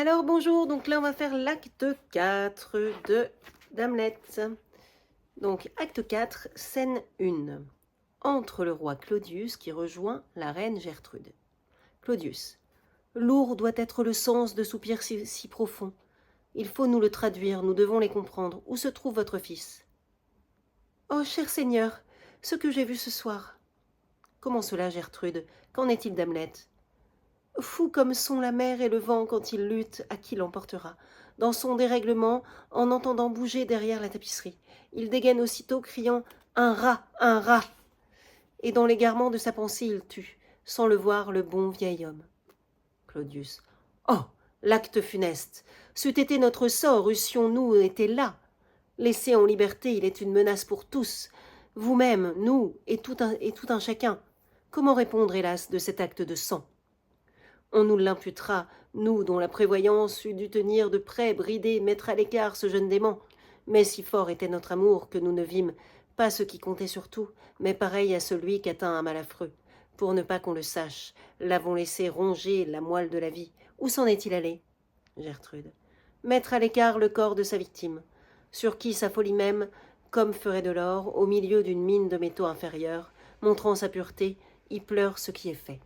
Alors bonjour, donc là on va faire l'acte 4 de d'Hamlet. Donc acte 4, scène 1. Entre le roi Claudius qui rejoint la reine Gertrude. Claudius. Lourd doit être le sens de soupirs si profonds. Il faut nous le traduire, nous devons les comprendre. Où se trouve votre fils? Oh, cher Seigneur, ce que j'ai vu ce soir. Comment cela, Gertrude? Qu'en est-il d'Hamlet? Fou comme sont la mer et le vent quand ils luttent, à qui l'emportera? Dans son dérèglement, en entendant bouger derrière la tapisserie, il dégaine aussitôt, criant « Un rat! Un rat !» Et dans l'égarement de sa pensée, il tue, sans le voir, le bon vieil homme. Claudius. Oh, l'acte funeste! C'eût été notre sort, eussions-nous été là. Laissé en liberté, il est une menace pour tous, vous-même, nous, et tout un chacun. Comment répondre, hélas, de cet acte de sang? On nous l'imputera, nous dont la prévoyance eût dû tenir de près, brider, mettre à l'écart ce jeune dément. Mais si fort était notre amour que nous ne vîmes pas ce qui comptait surtout, mais pareil à celui qu'atteint un mal affreux. Pour ne pas qu'on le sache, l'avons laissé ronger la moelle de la vie. Où s'en est-il allé? Gertrude. Mettre à l'écart le corps de sa victime, sur qui sa folie même, comme ferait de l'or, au milieu d'une mine de métaux inférieurs, montrant sa pureté, y pleure ce qui est fait.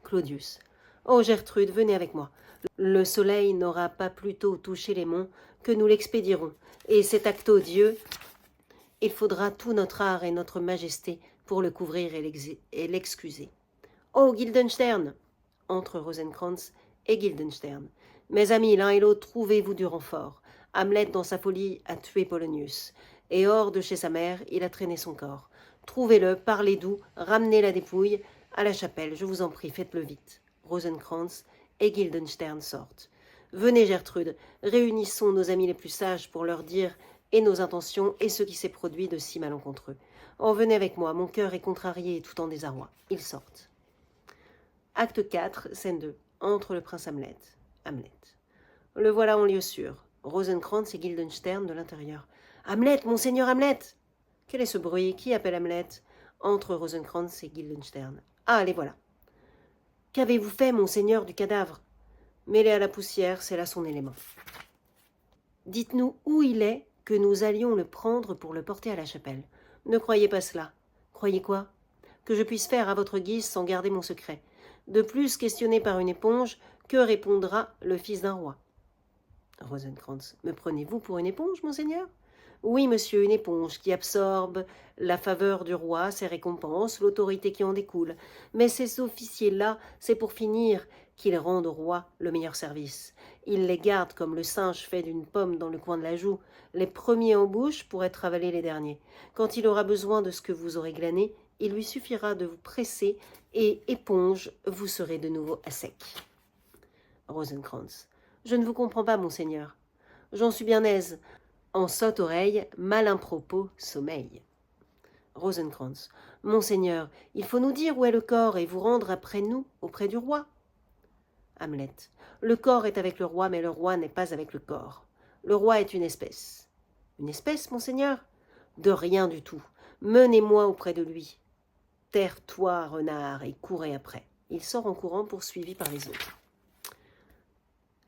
Claudius. Oh Gertrude, venez avec moi. Le soleil n'aura pas plus tôt touché les monts que nous l'expédierons, et cet acte odieux, il faudra tout notre art et notre majesté pour le couvrir et l'excuser. Oh Guildenstern! Entre Rosencrantz et Guildenstern. Mes amis, l'un et l'autre, trouvez-vous du renfort. Hamlet, dans sa folie, a tué Polonius, et hors de chez sa mère, il a traîné son corps. Trouvez-le, parlez doux, ramenez la dépouille à la chapelle, je vous en prie, faites-le vite. Rosencrantz et Guildenstern sortent. Venez, Gertrude, réunissons nos amis les plus sages pour leur dire et nos intentions et ce qui s'est produit de si malencontreux. Oh, venez avec moi, mon cœur est contrarié et tout en désarroi. Ils sortent. Acte 4, scène 2. Entre le prince Hamlet. Hamlet. Le voilà en lieu sûr. Rosencrantz et Guildenstern de l'intérieur. Hamlet, monseigneur Hamlet! Quel est ce bruit? Qui appelle Hamlet? Entre Rosencrantz et Guildenstern. Ah, les voilà. Qu'avez-vous fait, monseigneur, du cadavre? Mêlé à la poussière, c'est là son élément. Dites-nous où il est, que nous allions le prendre pour le porter à la chapelle. Ne croyez pas cela. Croyez quoi? Que je puisse faire à votre guise sans garder mon secret. De plus, questionné par une éponge, que répondra le fils d'un roi? Rosencrantz. Me prenez-vous pour une éponge, monseigneur? Oui, monsieur, une éponge qui absorbe la faveur du roi, ses récompenses, l'autorité qui en découle. Mais ces officiers-là, c'est pour finir qu'ils rendent au roi le meilleur service. Ils les gardent comme le singe fait d'une pomme dans le coin de la joue, les premiers en bouche pour être avalés les derniers. Quand il aura besoin de ce que vous aurez glané, il lui suffira de vous presser et, éponge, vous serez de nouveau à sec. Rosencrantz. Je ne vous comprends pas, monseigneur. J'en suis bien aise. En sotte oreille, malin propos, sommeil. Rosencrantz. Monseigneur, il faut nous dire où est le corps et vous rendre après nous, auprès du roi. Hamlet. Le corps est avec le roi, mais le roi n'est pas avec le corps. Le roi est une espèce. Une espèce, monseigneur? De rien du tout. Menez-moi auprès de lui. Terre-toi, renard, et courez après. Il sort en courant, poursuivi par les autres.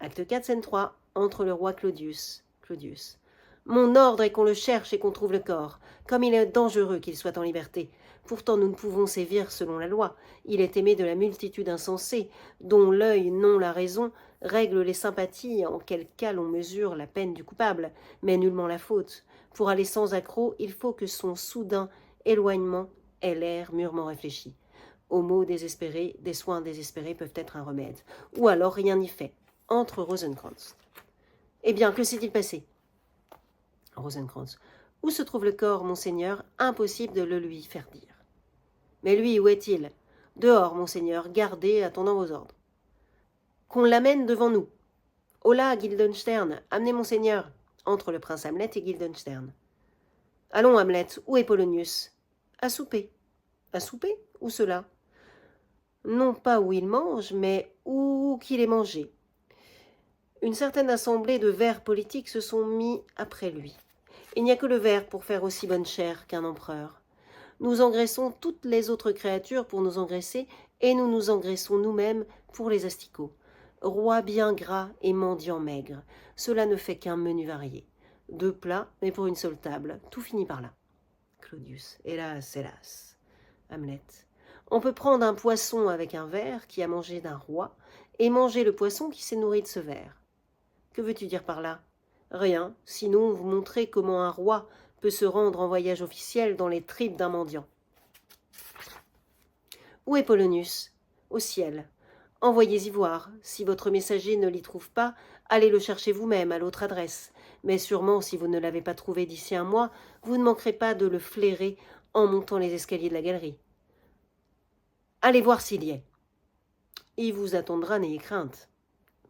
Acte 4, scène 3. Entre le roi Claudius. Claudius. Mon ordre est qu'on le cherche et qu'on trouve le corps, comme il est dangereux qu'il soit en liberté. Pourtant nous ne pouvons sévir selon la loi. Il est aimé de la multitude insensée, dont l'œil, non la raison, règle les sympathies, en quel cas l'on mesure la peine du coupable, mais nullement la faute. Pour aller sans accroc, il faut que son soudain éloignement ait l'air mûrement réfléchi. Aux maux désespérés, des soins désespérés peuvent être un remède. Ou alors rien n'y fait. Entre Rosencrantz. Eh bien, que s'est-il passé? Rosencrantz. Où se trouve le corps, monseigneur? Impossible de le lui faire dire. Mais lui, où est-il? Dehors, monseigneur, gardez, attendant vos ordres. Qu'on l'amène devant nous. Holà, Guildenstern, amenez monseigneur. Entre le prince Hamlet et Guildenstern. Allons, Hamlet, où est Polonius? À souper. À souper? Où cela? Non pas où il mange, mais où qu'il ait mangé. Une certaine assemblée de vers politiques se sont mis après lui. Il n'y a que le ver pour faire aussi bonne chère qu'un empereur. Nous engraissons toutes les autres créatures pour nous engraisser, et nous nous engraissons nous-mêmes pour les asticots. Roi bien gras et mendiant maigre, cela ne fait qu'un menu varié. 2 plats, mais pour une seule table, tout finit par là. Claudius, hélas, hélas. Hamlet, on peut prendre un poisson avec un ver qui a mangé d'un roi, et manger le poisson qui s'est nourri de ce ver. Que veux-tu dire par là? Rien, sinon vous montrer comment un roi peut se rendre en voyage officiel dans les tripes d'un mendiant. Où est Polonius? Au ciel. Envoyez-y voir. Si votre messager ne l'y trouve pas, allez le chercher vous-même à l'autre adresse. Mais sûrement, si vous ne l'avez pas trouvé d'ici un mois, vous ne manquerez pas de le flairer en montant les escaliers de la galerie. Allez voir s'il y est. Il vous attendra, n'ayez crainte.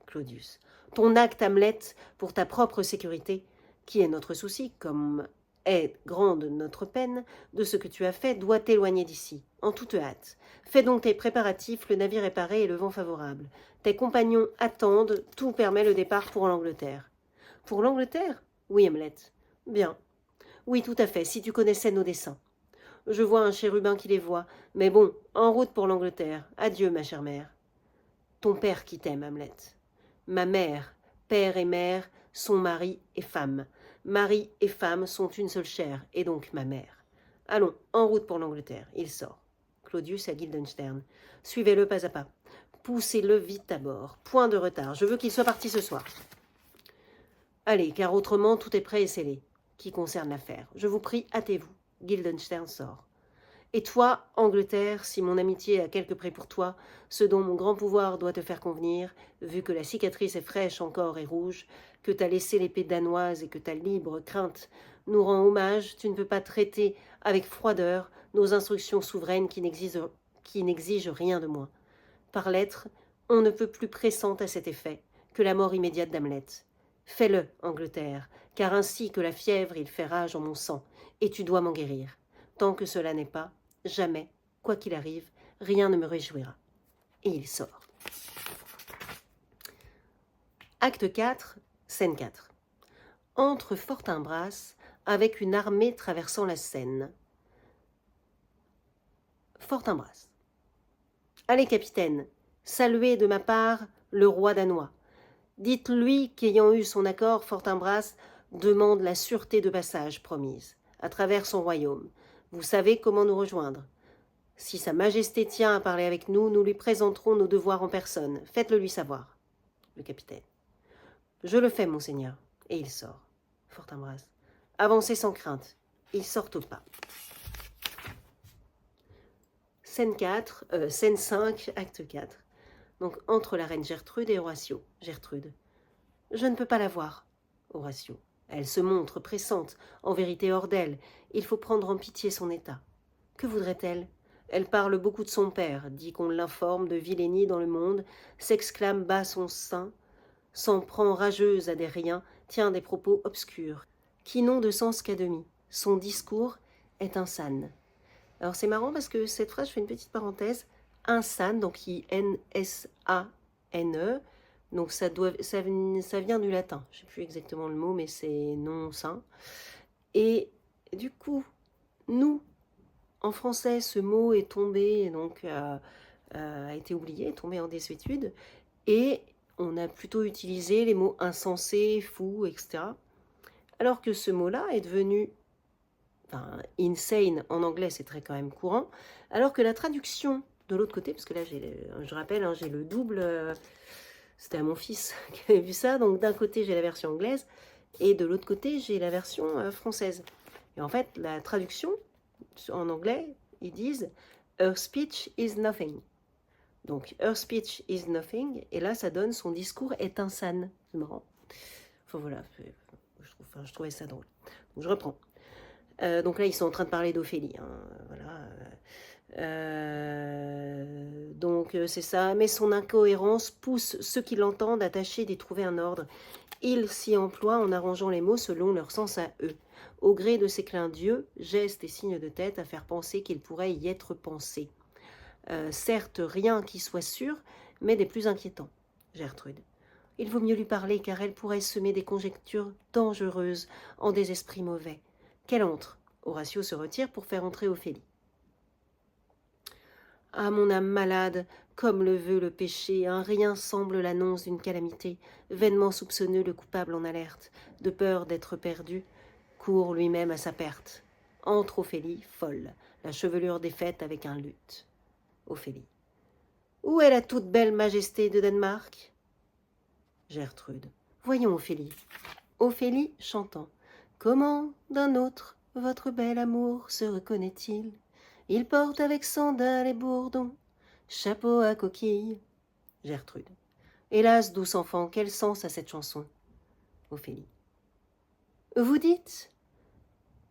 Claudius. Ton acte, Hamlet, pour ta propre sécurité, qui est notre souci, comme est grande notre peine, de ce que tu as fait, doit t'éloigner d'ici, en toute hâte. Fais donc tes préparatifs, le navire est paré et le vent favorable. Tes compagnons attendent, tout permet le départ pour l'Angleterre. Pour l'Angleterre? Oui, Hamlet. Bien. Oui, tout à fait, si tu connaissais nos desseins. Je vois un chérubin qui les voit, mais bon, en route pour l'Angleterre. Adieu, ma chère mère. Ton père qui t'aime, Hamlet. Ma mère, père et mère, sont mari et femme. Mari et femme sont une seule chair, et donc ma mère. Allons, en route pour l'Angleterre. Il sort. Claudius à Guildenstern. Suivez-le pas à pas. Poussez-le vite à bord. Point de retard. Je veux qu'il soit parti ce soir. Allez, car autrement tout est prêt et scellé, qui concerne l'affaire. Je vous prie, hâtez-vous. Guildenstern sort. Et toi, Angleterre, si mon amitié a quelque prix pour toi, ce dont mon grand pouvoir doit te faire convenir, vu que la cicatrice est fraîche encore et rouge, que t'as laissé l'épée danoise et que ta libre crainte nous rend hommage, tu ne peux pas traiter avec froideur nos instructions souveraines qui n'exigent rien de moins. Par lettre, on ne peut plus pressante à cet effet que la mort immédiate d'Hamlet. Fais-le, Angleterre, car ainsi que la fièvre il fait rage en mon sang, et tu dois m'en guérir. Tant que cela n'est pas, jamais, quoi qu'il arrive, rien ne me réjouira. Et il sort. Acte 4, scène 4. Entre Fortinbras avec une armée traversant la Seine. Fortinbras. Allez, capitaine, saluez de ma part le roi danois. Dites-lui qu'ayant eu son accord, Fortinbras demande la sûreté de passage promise, à travers son royaume. Vous savez comment nous rejoindre. Si sa majesté tient à parler avec nous, nous lui présenterons nos devoirs en personne. Faites-le lui savoir. Le capitaine. Je le fais, monseigneur. Et il sort. Fortinbras. Avancez sans crainte. Ils sortent au pas. Scène 5, acte 4. Donc, entre la reine Gertrude et Horatio. Gertrude. Je ne peux pas la voir. Horatio. Elle se montre pressante, en vérité hors d'elle. Il faut prendre en pitié son état. Que voudrait-elle? Elle parle beaucoup de son père, dit qu'on l'informe de vilainie dans le monde, s'exclame bas son sein, s'en prend rageuse à des riens, tient des propos obscurs, qui n'ont de sens qu'à demi. Son discours est insane. Alors c'est marrant parce que cette phrase, je fais une petite parenthèse, insane, donc I-N-S-A-N-E, donc ça vient du latin, je ne sais plus exactement le mot, mais c'est non sain. Et du coup, nous, en français, ce mot est tombé, donc a été oublié, est tombé en désuétude, et on a plutôt utilisé les mots insensé, fou, etc. Alors que ce mot-là est devenu, insane en anglais, c'est très quand même courant, alors que la traduction de l'autre côté, parce que là, je rappelle, j'ai le double, c'était à mon fils qui avait vu ça, donc d'un côté, j'ai la version anglaise, et de l'autre côté, j'ai la version française. Et en fait, la traduction, en anglais, ils disent « Her speech is nothing ». Donc, « Her speech is nothing », et là, ça donne « Son discours est insane ». C'est marrant. Enfin, voilà, je trouvais ça drôle. Donc, je reprends. Donc là, ils sont en train de parler d'Ophélie. Voilà. Donc, c'est ça. Mais son incohérence pousse ceux qui l'entendent à tâcher d'y trouver un ordre. Il s'y emploie en arrangeant les mots selon leur sens à eux. Au gré de ses clins d'yeux, gestes et signes de tête à faire penser qu'il pourrait y être pensé. Certes, rien qui soit sûr, mais des plus inquiétants. Gertrude. Il vaut mieux lui parler, car elle pourrait semer des conjectures dangereuses en des esprits mauvais. Qu'elle entre. Horatio se retire pour faire entrer Ophélie. Ah, mon âme malade, Comme le veut le péché, un rien semble l'annonce d'une calamité. Vainement soupçonneux, le coupable en alerte, de peur d'être perdu, court lui-même à sa perte. Entre Ophélie, folle, la chevelure défaite avec un luth. Ophélie. Où est la toute belle majesté de Danemark? Gertrude. Voyons, Ophélie. Ophélie chantant. Comment d'un autre votre bel amour se reconnaît-il? Il porte avec sandales et bourdons, chapeau à coquille. Gertrude. Hélas, douce enfant, quel sens a cette chanson? Ophélie. Vous dites?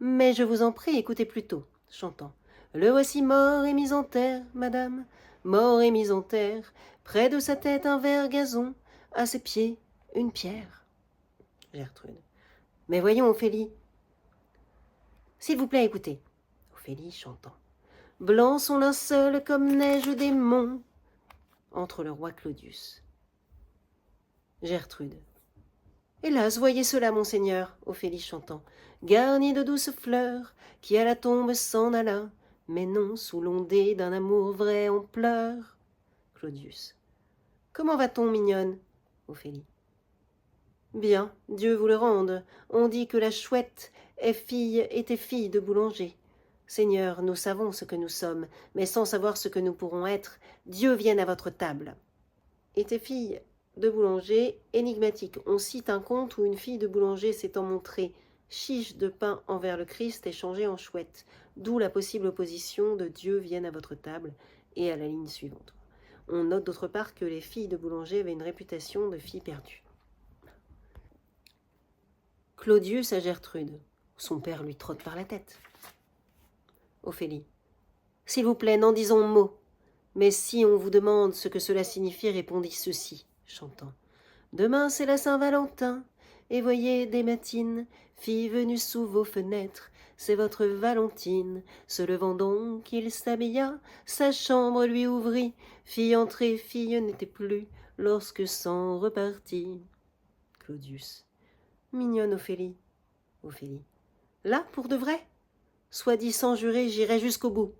Mais je vous en prie, écoutez plutôt, chantant. Le voici mort et mis en terre, madame, mort et mis en terre, près de sa tête un vert gazon, à ses pieds une pierre. Gertrude. Mais voyons, Ophélie. S'il vous plaît, écoutez. Ophélie chantant. Blanc son linceul comme neige des monts. Entre le roi Claudius. Gertrude. Hélas, voyez cela, monseigneur, Ophélie chantant, garni de douces fleurs, qui à la tombe s'en alla, mais non, sous l'ondée d'un amour vrai on pleure. Claudius. Comment va-t-on, mignonne? Ophélie. Bien, Dieu vous le rende. On dit que la chouette était fille de boulanger. Seigneur, nous savons ce que nous sommes, mais sans savoir ce que nous pourrons être, Dieu vienne à votre table. Était fille de boulanger, énigmatique. On cite un conte où une fille de boulanger s'étant montrée chiche de pain envers le Christ est changée en chouette, d'où la possible opposition de Dieu vienne à votre table et à la ligne suivante. On note d'autre part que les filles de boulanger avaient une réputation de filles perdues. Claudius à Gertrude. Son père lui trotte par la tête. Ophélie. S'il vous plaît, n'en disons mot. Mais si on vous demande ce que cela signifie, répondez ceci, chantant. Demain c'est la Saint-Valentin, et voyez des matines, fille venue sous vos fenêtres, c'est votre Valentine. Se levant donc, il s'habilla, sa chambre lui ouvrit, fille entrée, fille n'était plus, lorsque s'en repartit. Claudius. Mignonne Ophélie. Ophélie. Là, pour de vrai? Soit dit sans jurer, j'irai jusqu'au bout.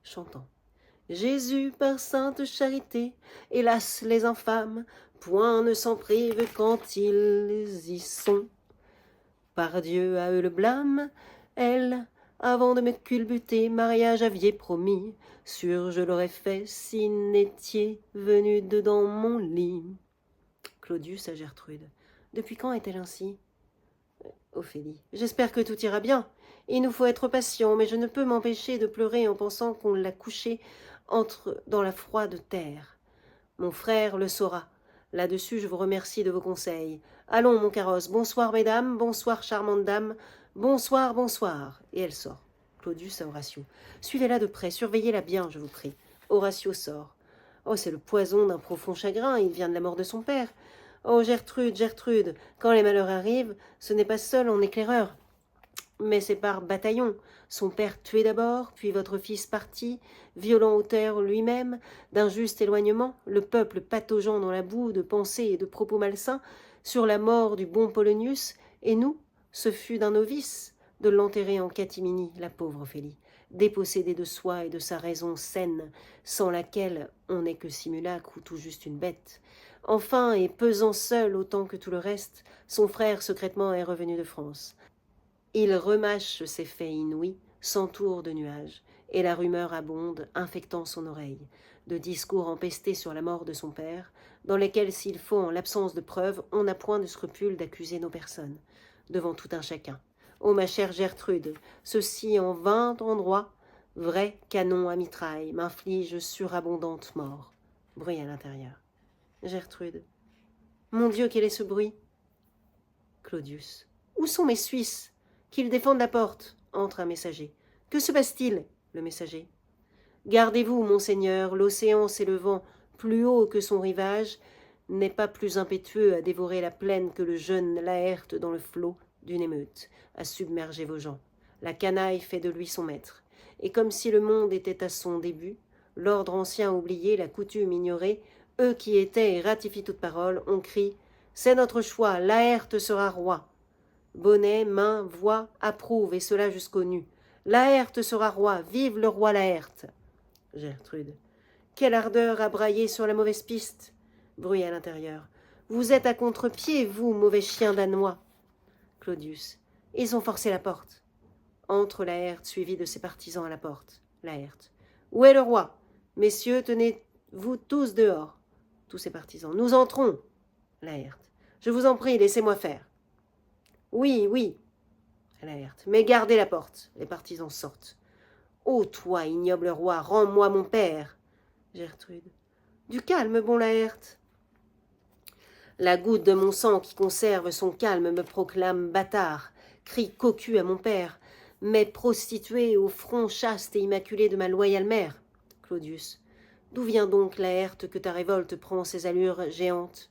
Chantant. Jésus, par sainte charité, hélas les infâmes, point ne s'en privent quand ils y sont. Par Dieu à eux le blâme, elle, avant de me culbuter, mariage aviez promis, sûr je l'aurais fait si n'étiez venu dedans mon lit. Claudius à Gertrude. Depuis quand est-elle ainsi? Ophélie. J'espère que tout ira bien. Il nous faut être patient, mais je ne peux m'empêcher de pleurer en pensant qu'on l'a couché dans la froide terre. Mon frère le saura. Là-dessus, je vous remercie de vos conseils. Allons, mon carrosse. Bonsoir, mesdames. Bonsoir, charmante dame. Bonsoir, bonsoir. Et elle sort. Claudius à Horatio. Suivez-la de près. Surveillez-la bien, je vous prie. Horatio sort. Oh, c'est le poison d'un profond chagrin. Il vient de la mort de son père. Oh, Gertrude, Gertrude, quand les malheurs arrivent, ce n'est pas seul en éclaireur, mais c'est par bataillon. Son père tué d'abord, puis votre fils parti, violent auteur lui-même, d'un juste éloignement, le peuple pataugeant dans la boue de pensées et de propos malsains, sur la mort du bon Polonius, et nous, ce fut d'un novice de l'enterrer en catimini, la pauvre Ophélie, dépossédée de soi et de sa raison saine, sans laquelle on n'est que simulacre ou tout juste une bête. Enfin, et pesant seul autant que tout le reste, son frère secrètement est revenu de France. Il remâche ses faits inouïs, s'entoure de nuages, et la rumeur abonde, infectant son oreille, de discours empestés sur la mort de son père, dans lesquels, s'il faut, en l'absence de preuves, on n'a point de scrupule d'accuser nos personnes, devant tout un chacun. Ô ma chère Gertrude, ceci en 20 endroits, vrai canon à mitraille, m'inflige surabondante mort. Bruit à l'intérieur. Gertrude. Mon Dieu, quel est ce bruit? Claudius. Où sont mes Suisses? Qu'ils défendent la porte. Entre un messager. Que se passe-t-il? Le messager. Gardez-vous, monseigneur, l'océan s'élevant plus haut que son rivage n'est pas plus impétueux à dévorer la plaine que le jeune Laerte dans le flot d'une émeute, à submerger vos gens. La canaille fait de lui son maître. Et comme si le monde était à son début, l'ordre ancien oublié, la coutume ignorée, eux qui étaient et ratifient toute parole, on crie « C'est notre choix, Laerte sera roi !» Bonnet, main, voix, approuve, et cela jusqu'aux nues. Laerte sera roi, vive le roi Laerte. Gertrude. Quelle ardeur à brailler sur la mauvaise piste. Bruit à l'intérieur. Vous êtes à contre-pied, vous, mauvais chien danois. Claudius. Ils ont forcé la porte. Entre Laërte, suivi de ses partisans à la porte. Laërte. Où est le roi? Messieurs, tenez-vous tous dehors. Tous ses partisans. Nous entrons. Laërte. Je vous en prie, laissez-moi faire. Oui, oui. Laërte. Mais gardez la porte. Les partisans sortent. Ô toi, ignoble roi, rends-moi mon père. Gertrude. Du calme, bon Laërte. La goutte de mon sang qui conserve son calme me proclame bâtard, crie cocu à mon père, mais prostituée au front chaste et immaculé de ma loyale mère. Claudius. D'où vient donc, Laërte, que ta révolte prend ces allures géantes?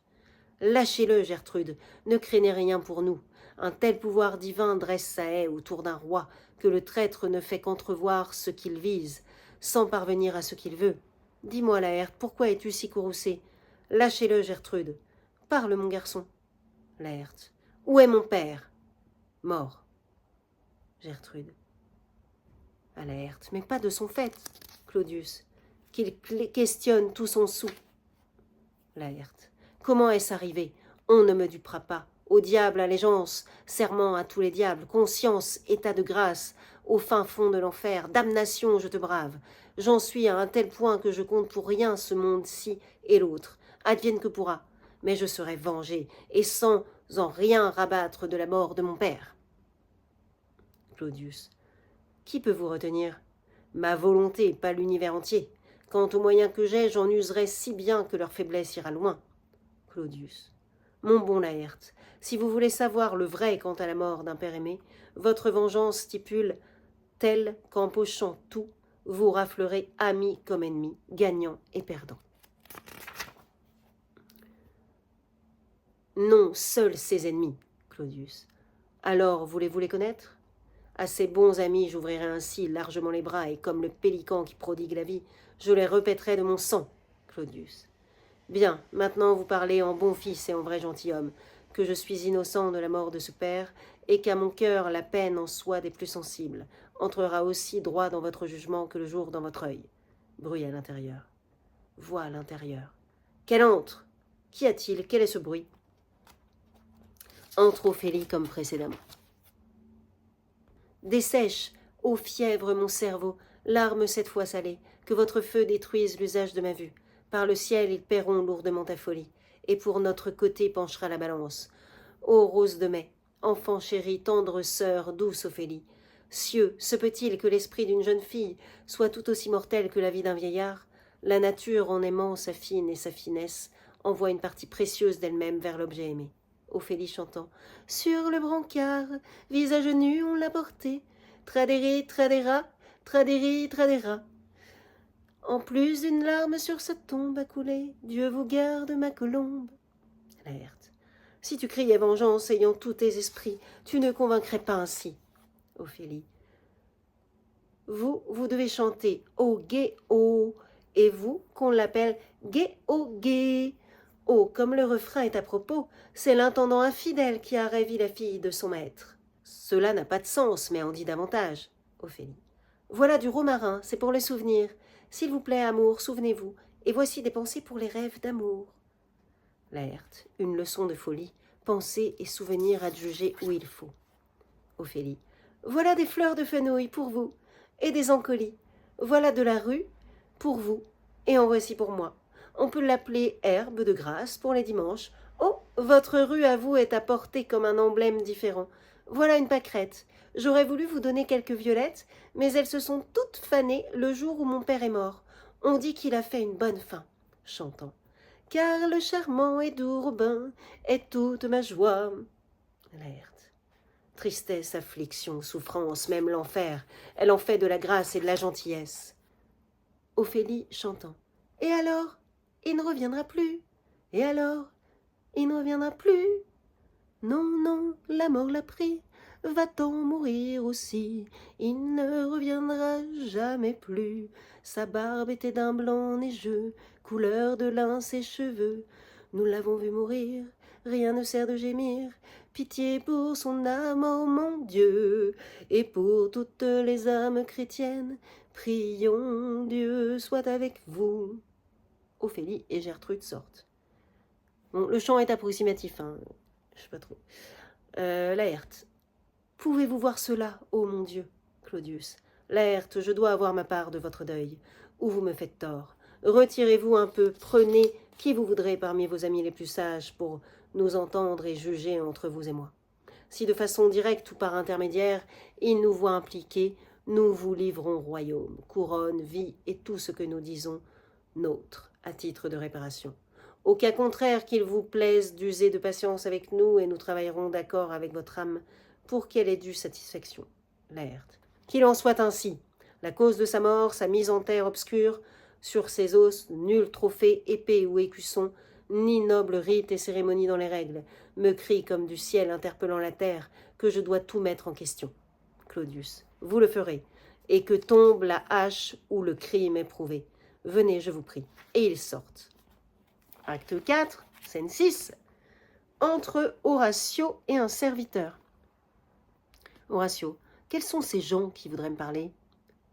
Lâchez-le, Gertrude, ne craignez rien pour nous. Un tel pouvoir divin dresse sa haie autour d'un roi que le traître ne fait qu'entrevoir ce qu'il vise, sans parvenir à ce qu'il veut. Dis-moi, Laërte, pourquoi es-tu si courroucée? Lâchez-le, Gertrude. Parle, mon garçon. Laërte. Où est mon père? Mort. Gertrude. À Laërte. Mais pas de son fait. Claudius. Qu'il questionne tout son sou. Laërte. Comment est-ce arrivé? On ne me dupera pas. Au diable allégeance, serment à tous les diables, conscience, état de grâce, au fin fond de l'enfer, damnation, je te brave. J'en suis à un tel point que je compte pour rien ce monde-ci et l'autre. Advienne que pourra. Mais je serai vengé, et sans en rien rabattre de la mort de mon père. Claudius. Qui peut vous retenir? Ma volonté, pas l'univers entier. Quant aux moyens que j'ai, j'en userai si bien que leur faiblesse ira loin. Claudius. Mon bon Laërte, si vous voulez savoir le vrai quant à la mort d'un père aimé, votre vengeance stipule telle qu'en pochant tout, vous raflerez amis comme ennemis, gagnants et perdants. Non, seuls ses ennemis, Claudius. Alors, voulez-vous les connaître? À ces bons amis, j'ouvrirai ainsi largement les bras, et comme le pélican qui prodigue la vie, je les repèterai de mon sang, Claudius. Bien, maintenant vous parlez en bon fils et en vrai gentilhomme, que je suis innocent de la mort de ce père, et qu'à mon cœur la peine en soi des plus sensibles entrera aussi droit dans votre jugement que le jour dans votre œil. Bruit à l'intérieur. Voix à l'intérieur. Qu'elle entre! Qu'y a-t-il? Quel est ce bruit? Entre Ophélie comme précédemment. Dessèche, ô fièvre, mon cerveau, larmes cette fois salées, que votre feu détruise l'usage de ma vue. Par le ciel, ils paieront lourdement ta folie, et pour notre côté penchera la balance. Ô rose de mai, enfant chéri, tendre sœur, douce Ophélie, cieux, se peut-il que l'esprit d'une jeune fille soit tout aussi mortel que la vie d'un vieillard? La nature, en aimant sa fine et sa finesse, envoie une partie précieuse d'elle-même vers l'objet aimé. Ophélie chantant. Sur le brancard, visage nu, on l'a porté. Tradéri, tradéra, tradéri, tradéra. En plus d'une larme sur sa tombe a coulé, Dieu vous garde, ma colombe. Laërte. Si tu criais vengeance ayant tous tes esprits, tu ne convaincrais pas ainsi. Ophélie. Vous devez chanter ô gai ô, et vous, qu'on l'appelle gai ô gai. Oh, comme le refrain est à propos, c'est l'intendant infidèle qui a ravi la fille de son maître. Cela n'a pas de sens, mais en dit davantage. Ophélie. Voilà du romarin, c'est pour les souvenirs. S'il vous plaît, amour, souvenez-vous, et voici des pensées pour les rêves d'amour. Laërte, une leçon de folie, pensées et souvenirs adjugés où il faut. Ophélie. Voilà des fleurs de fenouil pour vous, et des encolis. Voilà de la rue pour vous, et en voici pour moi. On peut l'appeler herbe de grâce pour les dimanches. Oh, votre rue à vous est apportée comme un emblème différent. Voilà une pâquerette. J'aurais voulu vous donner quelques violettes, mais elles se sont toutes fanées le jour où mon père est mort. On dit qu'il a fait une bonne fin. Chantant. Car le charmant et doux Robin est toute ma joie. Laërte. Tristesse, affliction, souffrance, même l'enfer, elle en fait de la grâce et de la gentillesse. Ophélie chantant. Et alors? Il ne reviendra plus. Et alors? Il ne reviendra plus. Non, non, la mort l'a pris. Va-t-en mourir aussi? Il ne reviendra jamais plus. Sa barbe était d'un blanc neigeux, couleur de lin ses cheveux. Nous l'avons vu mourir, rien ne sert de gémir. Pitié pour son âme, oh mon Dieu, et pour toutes les âmes chrétiennes. Prions, Dieu soit avec vous. Ophélie et Gertrude sortent. Bon, le chant est approximatif, hein. Je sais pas trop. Laërte. Pouvez-vous voir cela, ô mon Dieu? Claudius. Laërte, je dois avoir ma part de votre deuil, ou vous me faites tort. Retirez-vous un peu, prenez qui vous voudrez parmi vos amis les plus sages pour nous entendre et juger entre vous et moi. Si de façon directe ou par intermédiaire, il nous voit impliqués, nous vous livrons royaume, couronne, vie et tout ce que nous disons nôtre, à titre de réparation. Au cas contraire qu'il vous plaise d'user de patience avec nous, et nous travaillerons d'accord avec votre âme pour qu'elle ait due satisfaction. Laërte. Qu'il en soit ainsi. La cause de sa mort, sa mise en terre obscure, sur ses os, nul trophée, épée ou écusson, ni noble rite et cérémonie dans les règles, me crie comme du ciel interpellant la terre que je dois tout mettre en question. Claudius. Vous le ferez, et que tombe la hache où le crime est prouvé. Venez, je vous prie. Et ils sortent. Acte 4, scène 6. Entre Horatio et un serviteur. Horatio. Quels sont ces gens qui voudraient me parler?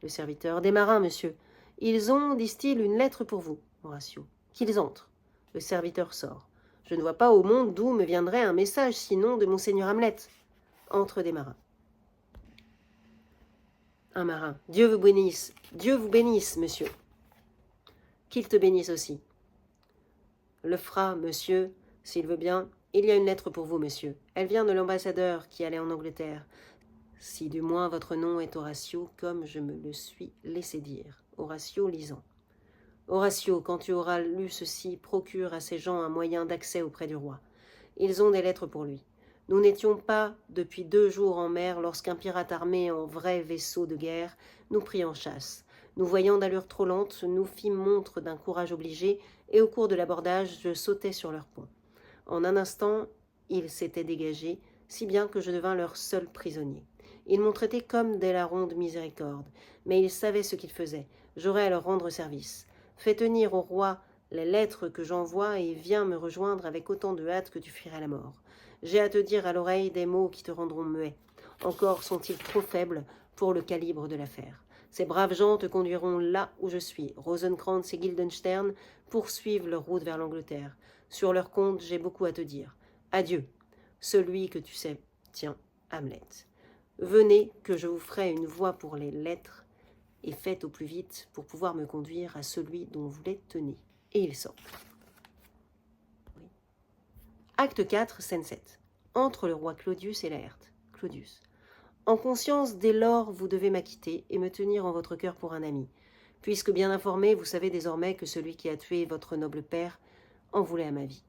Le serviteur. Des marins, monsieur. Ils ont, disent-ils, une lettre pour vous. Horatio. Qu'ils entrent. Le serviteur sort. Je ne vois pas au monde d'où me viendrait un message, sinon de monseigneur Hamlet. Entre des marins. Un marin. Dieu vous bénisse, monsieur. Qu'il te bénisse aussi. Le fera, monsieur, s'il veut bien. Il y a une lettre pour vous, monsieur. Elle vient de l'ambassadeur qui allait en Angleterre. Si du moins votre nom est Horatio, comme je me le suis laissé dire. Horatio lisant. Horatio, quand tu auras lu ceci, procure à ces gens un moyen d'accès auprès du roi. Ils ont des lettres pour lui. Nous n'étions pas depuis 2 jours en mer lorsqu'un pirate armé en vrai vaisseau de guerre nous prit en chasse. Nous voyant d'allure trop lente, nous fîmes montre d'un courage obligé, et au cours de l'abordage, je sautai sur leur pont. En un instant, ils s'étaient dégagés, si bien que je devins leur seul prisonnier. Ils m'ont traité comme des larrons de miséricorde, mais ils savaient ce qu'ils faisaient. J'aurais à leur rendre service. Fais tenir au roi les lettres que j'envoie et viens me rejoindre avec autant de hâte que tu fuirais la mort. J'ai à te dire à l'oreille des mots qui te rendront muet. Encore sont-ils trop faibles pour le calibre de l'affaire. Ces braves gens te conduiront là où je suis. Rosenkrantz et Guildenstern poursuivent leur route vers l'Angleterre. Sur leur compte, j'ai beaucoup à te dire. Adieu, celui que tu sais. Tiens, Hamlet. Venez, que je vous ferai une voie pour les lettres, et faites au plus vite pour pouvoir me conduire à celui dont vous les tenez. Et il sort. Oui. Acte 4, scène 7. Entre le roi Claudius et Laërte. Claudius. En conscience, dès lors, vous devez m'acquitter et me tenir en votre cœur pour un ami. Puisque bien informé, vous savez désormais que celui qui a tué votre noble père en voulait à ma vie.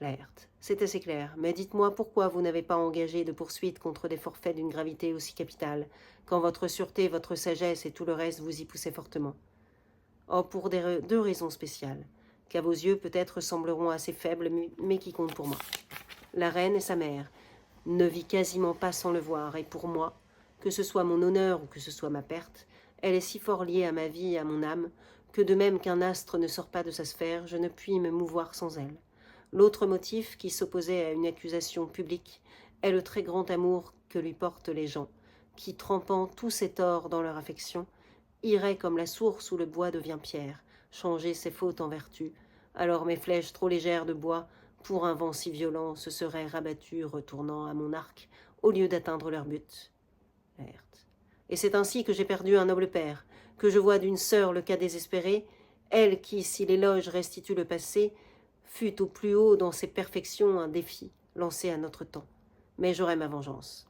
Laërte. C'est assez clair, mais dites-moi pourquoi vous n'avez pas engagé de poursuite contre des forfaits d'une gravité aussi capitale, quand votre sûreté, votre sagesse et tout le reste vous y poussaient fortement. Oh, pour 2 raisons spéciales, qu'à vos yeux peut-être sembleront assez faibles, mais qui comptent pour moi. La reine et sa mère ne vit quasiment pas sans le voir, et pour moi, que ce soit mon honneur ou que ce soit ma perte, elle est si fort liée à ma vie et à mon âme, que de même qu'un astre ne sort pas de sa sphère, je ne puis me mouvoir sans elle. L'autre motif qui s'opposait à une accusation publique est le très grand amour que lui portent les gens, qui, trempant tous ses torts dans leur affection, iraient comme la source où le bois devient pierre, changer ses fautes en vertu. Alors mes flèches trop légères de bois, pour un vent si violent, se seraient rabattues retournant à mon arc, au lieu d'atteindre leur but. Laërte. Et c'est ainsi que j'ai perdu un noble père, que je vois d'une sœur le cas désespéré, elle qui, si l'éloge restitue le passé, fut au plus haut dans ses perfections un défi lancé à notre temps. Mais j'aurai ma vengeance.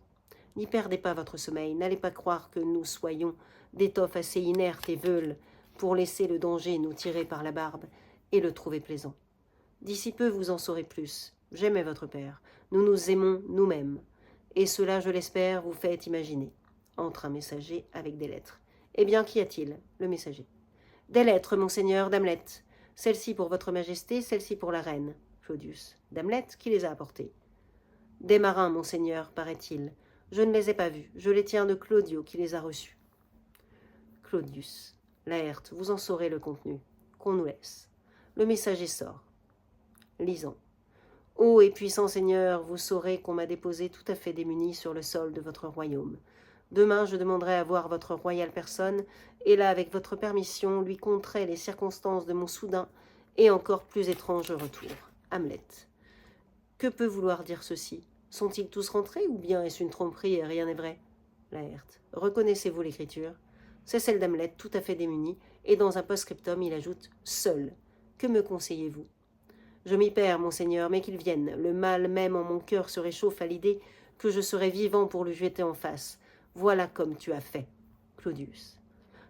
N'y perdez pas votre sommeil, n'allez pas croire que nous soyons d'étoffe assez inerte et veule pour laisser le danger nous tirer par la barbe et le trouver plaisant. D'ici peu vous en saurez plus. J'aimais votre père. Nous nous aimons nous-mêmes. Et cela, je l'espère, vous fait imaginer. Entre un messager avec des lettres. Eh bien, qu'y a-t-il? Le messager. Des lettres, monseigneur d'Hamlet. Celle-ci pour votre majesté, celle-ci pour la reine. Claudius. D'Hamlet, qui les a apportées? Des marins, monseigneur, paraît-il. Je ne les ai pas vus. Je les tiens de Claudio, qui les a reçus. Claudius. Laërte, vous en saurez le contenu. Qu'on nous laisse. Le messager sort. Lisant. Ô et puissant Seigneur, vous saurez qu'on m'a déposé tout à fait démuni sur le sol de votre royaume. Demain, je demanderai à voir votre royale personne, et là, avec votre permission, lui conterai les circonstances de mon soudain et encore plus étrange retour. Hamlet. Que peut vouloir dire ceci? Sont-ils tous rentrés, ou bien est-ce une tromperie et rien n'est vrai? Laërte. Reconnaissez-vous l'écriture? C'est celle d'Hamlet, tout à fait démunie, et dans un post-scriptum, il ajoute « Seul. Que me conseillez-vous » Je m'y perds, monseigneur, mais qu'il vienne. Le mal même en mon cœur se réchauffe à l'idée que je serai vivant pour lui jeter en face. Voilà comme tu as fait. Claudius.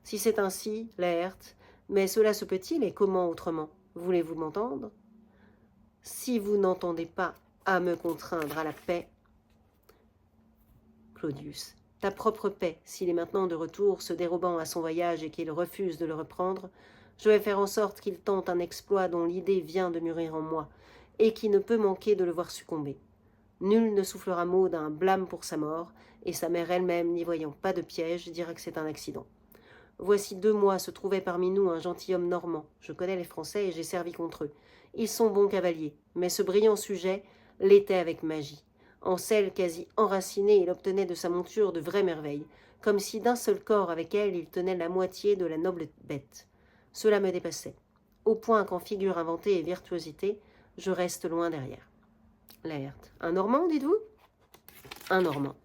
Si c'est ainsi, Laërte, mais cela se peut-il et comment autrement? Voulez-vous m'entendre? Si vous n'entendez pas à me contraindre à la paix. Claudius. Ta propre paix, s'il est maintenant de retour, se dérobant à son voyage et qu'il refuse de le reprendre, je vais faire en sorte qu'il tente un exploit dont l'idée vient de mûrir en moi, et qui ne peut manquer de le voir succomber. Nul ne soufflera mot d'un blâme pour sa mort, et sa mère elle-même, n'y voyant pas de piège, dira que c'est un accident. Voici 2 mois se trouvait parmi nous un gentilhomme normand. Je connais les Français et j'ai servi contre eux. Ils sont bons cavaliers, mais ce brillant sujet l'était avec magie. En selle quasi enracinée, il obtenait de sa monture de vraies merveilles, comme si d'un seul corps avec elle il tenait la moitié de la noble bête. Cela me dépassait, au point qu'en figure inventée et virtuosité, je reste loin derrière. Laërte. Un Normand, dites-vous? Un Normand.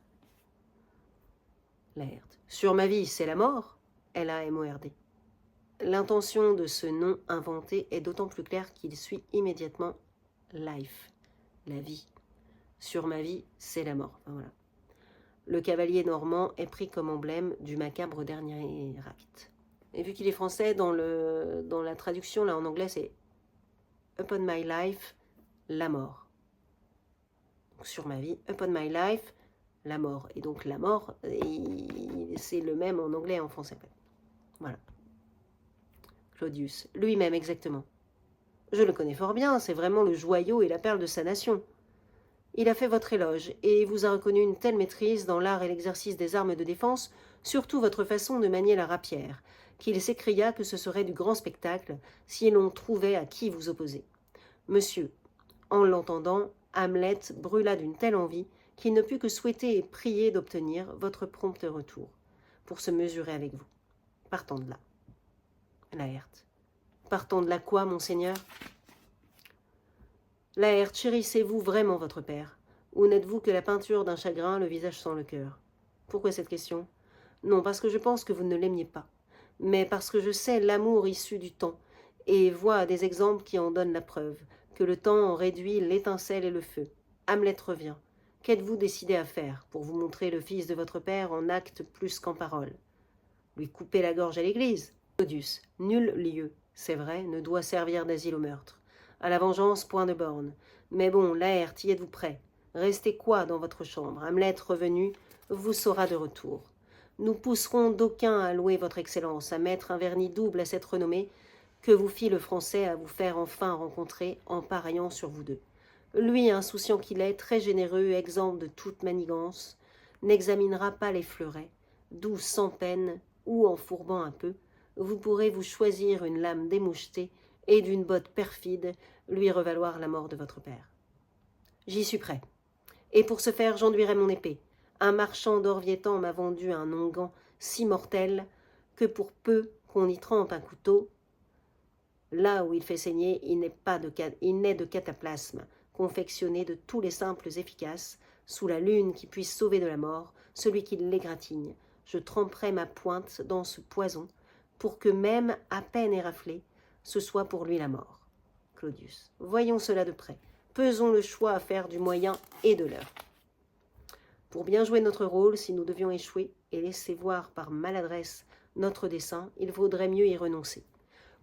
Laërte. Sur ma vie, c'est la mort? L-A-M-O-R-D. L'intention de ce nom inventé est d'autant plus claire qu'il suit immédiatement life, la vie. Sur ma vie, c'est la mort. Enfin, voilà. Le cavalier normand est pris comme emblème du macabre dernier acte. Et vu qu'il est français, dans la traduction, là en anglais, c'est Upon my life, la mort. Donc, sur ma vie, Upon my life, la mort. Et donc la mort, c'est le même en anglais et en français. Voilà. Claudius, lui-même exactement. Je le connais fort bien, c'est vraiment le joyau et la perle de sa nation. Il a fait votre éloge et vous a reconnu une telle maîtrise dans l'art et l'exercice des armes de défense, surtout votre façon de manier la rapière, qu'il s'écria que ce serait du grand spectacle si l'on trouvait à qui vous opposer. Monsieur, en l'entendant, Hamlet brûla d'une telle envie qu'il ne put que souhaiter et prier d'obtenir votre prompt retour, pour se mesurer avec vous. Partons de là. Laërte. Partons de là quoi, monseigneur? Laërte, chérissez-vous vraiment votre père? Ou n'êtes-vous que la peinture d'un chagrin, le visage sans le cœur? Pourquoi cette question? Non, parce que je pense que vous ne l'aimiez pas, mais parce que je sais l'amour issu du temps, et vois des exemples qui en donnent la preuve, que le temps en réduit l'étincelle et le feu. Hamlet revient. Qu'êtes-vous décidé à faire pour vous montrer le fils de votre père en acte plus qu'en parole? Lui couper la gorge à l'église? Claudius, nul lieu, c'est vrai, ne doit servir d'asile au meurtre. À la vengeance, point de borne. Mais bon, Laërte, y êtes-vous prêt? Restez quoi dans votre chambre? Hamlet revenu vous saura de retour. Nous pousserons d'aucuns à louer votre excellence, à mettre un vernis double à cette renommée que vous fit le français à vous faire enfin rencontrer en pariant sur vous deux. Lui, insouciant qu'il est, très généreux, exempt de toute manigance, n'examinera pas les fleurets, d'où sans peine, ou en fourbant un peu, vous pourrez vous choisir une lame démouchetée et d'une botte perfide lui revaloir la mort de votre père. J'y suis prêt. Et pour ce faire, j'enduirai mon épée. Un marchand d'Orvietan m'a vendu un onguent si mortel que pour peu qu'on y trempe un couteau, là où il fait saigner, il n'est de cataplasme, confectionné de tous les simples efficaces, sous la lune qui puisse sauver de la mort celui qui l'égratigne. Je tremperai ma pointe dans ce poison, pour que même, à peine éraflé, ce soit pour lui la mort. Claudius. Voyons cela de près. Pesons le choix à faire du moyen et de l'heure. Pour bien jouer notre rôle, si nous devions échouer et laisser voir par maladresse notre dessein, il vaudrait mieux y renoncer.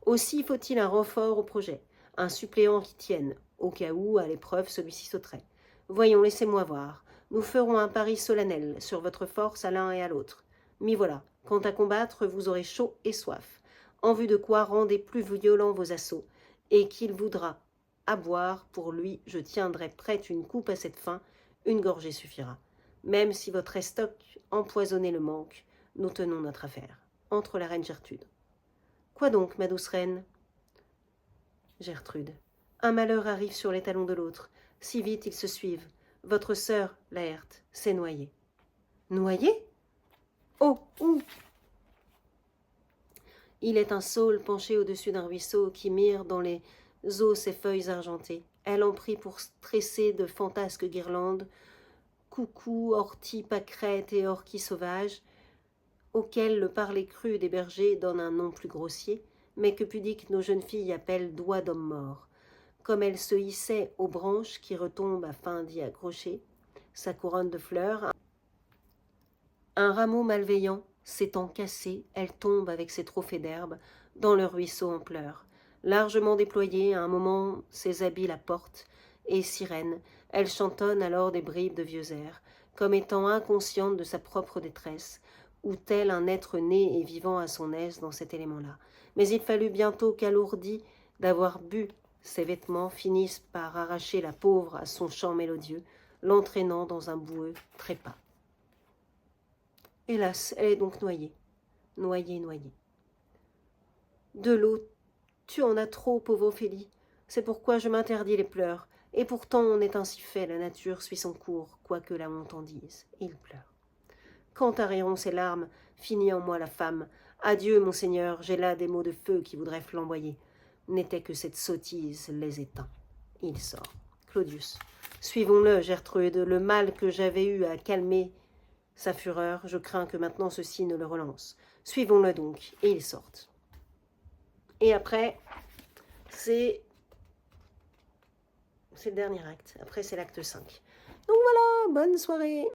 Aussi faut-il un renfort au projet, un suppléant qui tienne, au cas où, à l'épreuve, celui-ci sauterait. Voyons, laissez-moi voir. Nous ferons un pari solennel sur votre force à l'un et à l'autre. M'y voilà. Quant à combattre, vous aurez chaud et soif. En vue de quoi rendez plus violents vos assauts, et qu'il voudra à boire, pour lui, je tiendrai prête une coupe à cette fin, une gorgée suffira. Même si votre estoc empoisonné le manque, nous tenons notre affaire. Entre la reine Gertrude. Quoi donc, ma douce reine? Gertrude. Un malheur arrive sur les talons de l'autre. Si vite ils se suivent. Votre sœur, Laërte, s'est noyée. Noyée? Oh, où? Il est un saule penché au-dessus d'un ruisseau qui mire dans les eaux ses feuilles argentées. Elle en prit pour tresser de fantasques guirlandes, coucous, orties, pâquerettes et orchis sauvages, auxquels le parler cru des bergers donne un nom plus grossier, mais que pudiques nos jeunes filles appellent doigts d'homme mort. Comme elle se hissait aux branches qui retombent afin d'y accrocher sa couronne de fleurs, un rameau malveillant s'étant cassé, elle tombe avec ses trophées d'herbe dans le ruisseau en pleurs. Largement déployée, à un moment, ses habits la portent, et sirène, elle chantonne alors des bribes de vieux airs, comme étant inconsciente de sa propre détresse, ou tel un être né et vivant à son aise dans cet élément-là. Mais il fallut bientôt qu'alourdi d'avoir bu ses vêtements finissent par arracher la pauvre à son chant mélodieux, l'entraînant dans un boueux trépas. Hélas, elle est donc noyée, noyée, noyée. De l'eau, tu en as trop, pauvre Ophélie. C'est pourquoi je m'interdis les pleurs. Et pourtant on est ainsi fait, la nature suit son cours, quoique la honte en dise. Il pleure. Quand tariront ces larmes, finit en moi la femme. Adieu, mon Seigneur, j'ai là des mots de feu qui voudraient flamboyer. N'était que cette sottise les éteint. Il sort. Claudius. Suivons-le, Gertrude, le mal que j'avais eu à calmer sa fureur, je crains que maintenant ceci ne le relance. Suivons-le donc, et ils sortent. Et après, c'est le dernier acte. Après, c'est l'acte 5. Donc voilà, bonne soirée.